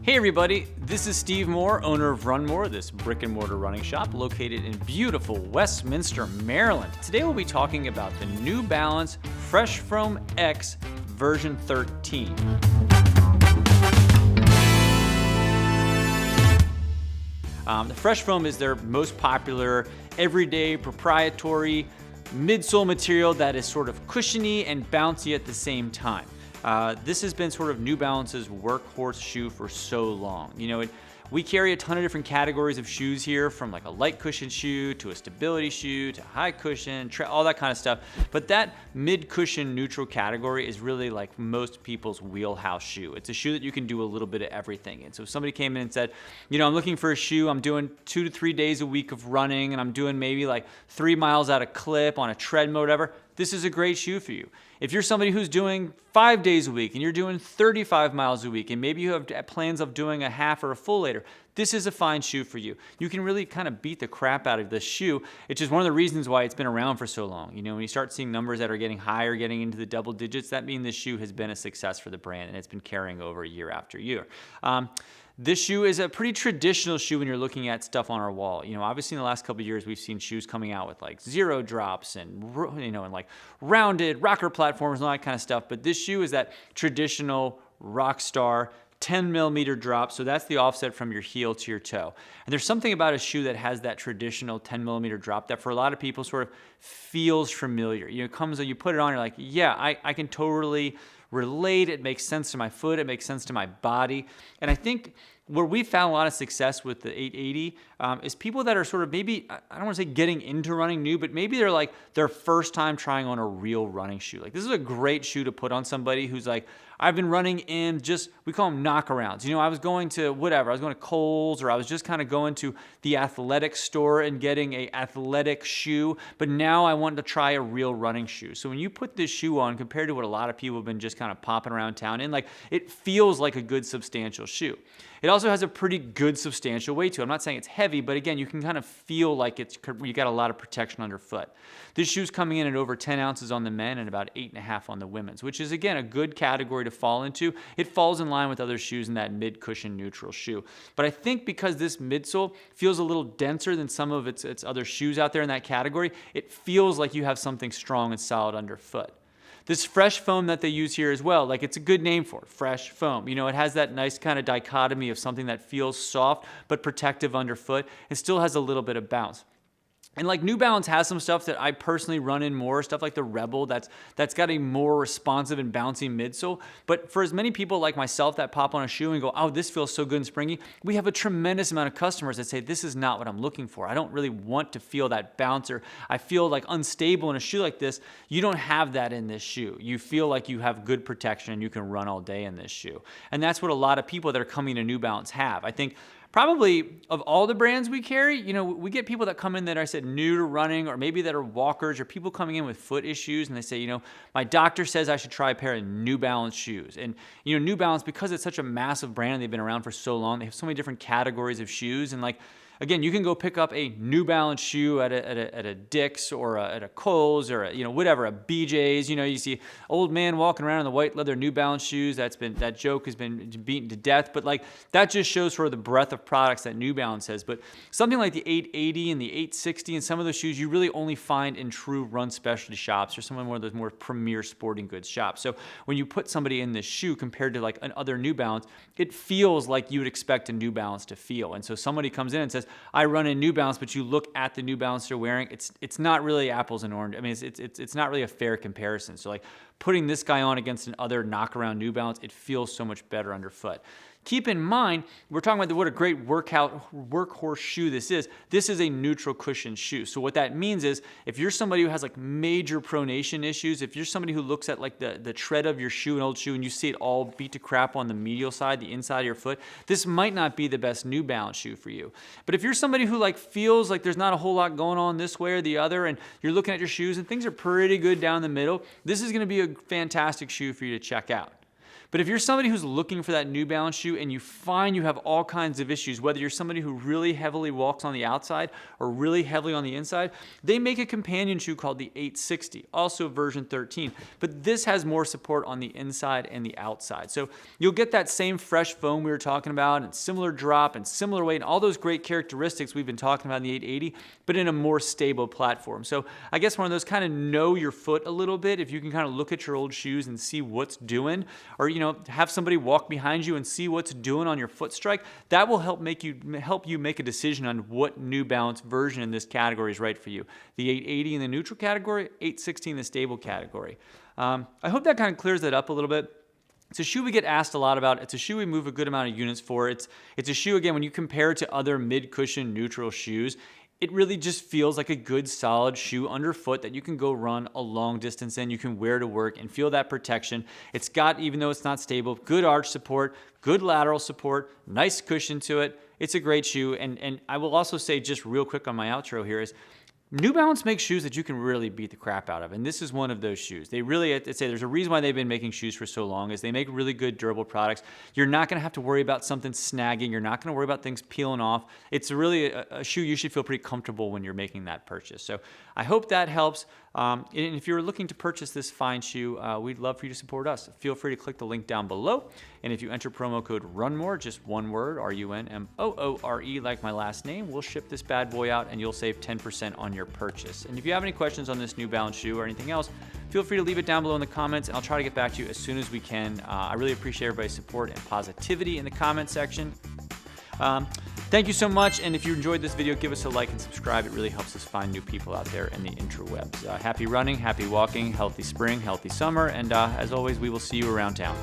Hey everybody, this is Steve Moore, owner of Run More, this brick and mortar running shop located in beautiful Westminster, Maryland. Today we'll be talking about the New Balance Fresh Foam X version 13. The Fresh Foam is their most popular, everyday, proprietary midsole material that is sort of cushiony and bouncy at the same time. This has been sort of New Balance's workhorse shoe for so long. We carry a ton of different categories of shoes here, from like a light cushion shoe to a stability shoe to high cushion, all that kind of stuff. But that mid cushion neutral category is really like most people's wheelhouse shoe. It's a shoe that you can do a little bit of everything in. So if somebody came in and said, I'm looking for a shoe, I'm doing 2 to 3 days a week of running, and I'm doing maybe like 3 miles at a clip on a treadmill or whatever, this is a great shoe for you. If you're somebody who's doing 5 days a week and you're doing 35 miles a week and maybe you have plans of doing a half or a full later, this is a fine shoe for you. You can really kind of beat the crap out of this shoe. It's just one of the reasons why it's been around for so long. When you start seeing numbers that are getting higher, getting into the double digits, that means this shoe has been a success for the brand and it's been carrying over year after year. This shoe is a pretty traditional shoe when you're looking at stuff on our wall. Obviously in the last couple of years, we've seen shoes coming out with like zero drops and, and like rounded rocker platforms and all that kind of stuff. But this shoe is that traditional rock star 10 millimeter drop. So that's the offset from your heel to your toe. And there's something about a shoe that has that traditional 10 millimeter drop that for a lot of people sort of feels familiar. It comes and you put it on, you're like, yeah, I can totally relate. It makes sense to my foot. It makes sense to my body. And I think where we found a lot of success with the 880 is people that are sort of maybe, I don't want to say getting into running new, but maybe they're like their first time trying on a real running shoe. Like this is a great shoe to put on somebody who's like, I've been running in we call them knockarounds. I was going to whatever. I was going to Kohl's, or I was just kind of going to the athletic store and getting a athletic shoe, but now I want to try a real running shoe. So when you put this shoe on, compared to what a lot of people have been just kind of popping around town in, like it feels like a good substantial shoe. It also has a pretty good substantial weight to it. I'm not saying it's heavy, but again, you can kind of feel like you got a lot of protection underfoot. This shoe's coming in at over 10 ounces on the men and about 8.5 on the women's, which is again a good category to fall into. It falls in line with other shoes in that mid-cushion neutral shoe. But I think because this midsole feels a little denser than some of its other shoes out there in that category, it feels like you have something strong and solid underfoot. This Fresh Foam that they use here as well, like it's a good name for it, Fresh Foam. It has that nice kind of dichotomy of something that feels soft but protective underfoot. It still has a little bit of bounce. And like New Balance has some stuff that I personally run in more, stuff like the Rebel that's got a more responsive and bouncy midsole. But for as many people like myself that pop on a shoe and go, oh, this feels so good and springy, we have a tremendous amount of customers that say, this is not what I'm looking for. I don't really want to feel that bounce, or I feel like unstable in a shoe like this. You don't have that in this shoe. You feel like you have good protection and you can run all day in this shoe. And that's what a lot of people that are coming to New Balance have. I think probably of all the brands we carry, we get people that come in that I said new to running, or maybe that are walkers, or people coming in with foot issues, and they say, my doctor says I should try a pair of New Balance shoes. And New Balance, because it's such a massive brand, they've been around for so long, they have so many different categories of shoes, and like, again, you can go pick up a New Balance shoe at a Dick's or at a Kohl's or whatever, a BJ's. You see old man walking around in the white leather New Balance shoes. That joke has been beaten to death. But like that just shows sort of the breadth of products that New Balance has. But something like the 880 and the 860 and some of those shoes you really only find in true run specialty shops or some of those more premier sporting goods shops. So when you put somebody in this shoe compared to like another New Balance, it feels like you would expect a New Balance to feel. And so somebody comes in and says, I run in New Balance, but you look at the New Balance they're wearing, it's not really apples and oranges. I mean, it's not really a fair comparison. So like putting this guy on against another knockaround New Balance, it feels so much better underfoot. Keep in mind, we're talking about what a great workhorse shoe this is. This is a neutral cushion shoe. So what that means is if you're somebody who has like major pronation issues, if you're somebody who looks at like the tread of your shoe, an old shoe, and you see it all beat to crap on the medial side, the inside of your foot, this might not be the best New Balance shoe for you. But if you're somebody who like feels like there's not a whole lot going on this way or the other, and you're looking at your shoes and things are pretty good down the middle, this is going to be a fantastic shoe for you to check out. But if you're somebody who's looking for that New Balance shoe and you find you have all kinds of issues, whether you're somebody who really heavily walks on the outside or really heavily on the inside, they make a companion shoe called the 860, also version 13. But this has more support on the inside and the outside. So you'll get that same fresh foam we were talking about, and similar drop and similar weight and all those great characteristics we've been talking about in the 880, but in a more stable platform. So I guess one of those kind of know your foot a little bit. If you can kind of look at your old shoes and see what's doing, or have somebody walk behind you and see what's doing on your foot strike, that will help you make a decision on what New Balance version in this category is right for you. The 880 in the neutral category, 860 in the stable category. I hope that kind of clears that up a little bit. It's a shoe we get asked a lot about. It's a shoe we move a good amount of units for. It's a shoe, again, when you compare it to other mid-cushion neutral shoes, it really just feels like a good solid shoe underfoot that you can go run a long distance in, you can wear to work and feel that protection. It's got, even though it's not stable, good arch support, good lateral support, nice cushion to it. It's a great shoe. And I will also say, just real quick on my outro here, is New Balance makes shoes that you can really beat the crap out of, and this is one of those shoes. They really, I'd say there's a reason why they've been making shoes for so long, is they make really good durable products. You're not going to have to worry about something snagging. You're not going to worry about things peeling off. It's really a shoe you should feel pretty comfortable when you're making that purchase. So I hope that helps. And if you're looking to purchase this fine shoe, we'd love for you to support us. Feel free to click the link down below. And if you enter promo code RUNMORE, just one word, RUNMOORE, like my last name, we'll ship this bad boy out and you'll save 10% on your purchase. And if you have any questions on this New Balance shoe or anything else, feel free to leave it down below in the comments and I'll try to get back to you as soon as we can. I really appreciate everybody's support and positivity in the comment section. Thank you so much, and if you enjoyed this video, give us a like and subscribe. It really helps us find new people out there in the interwebs. Happy running, happy walking, healthy spring, healthy summer, and as always, we will see you around town.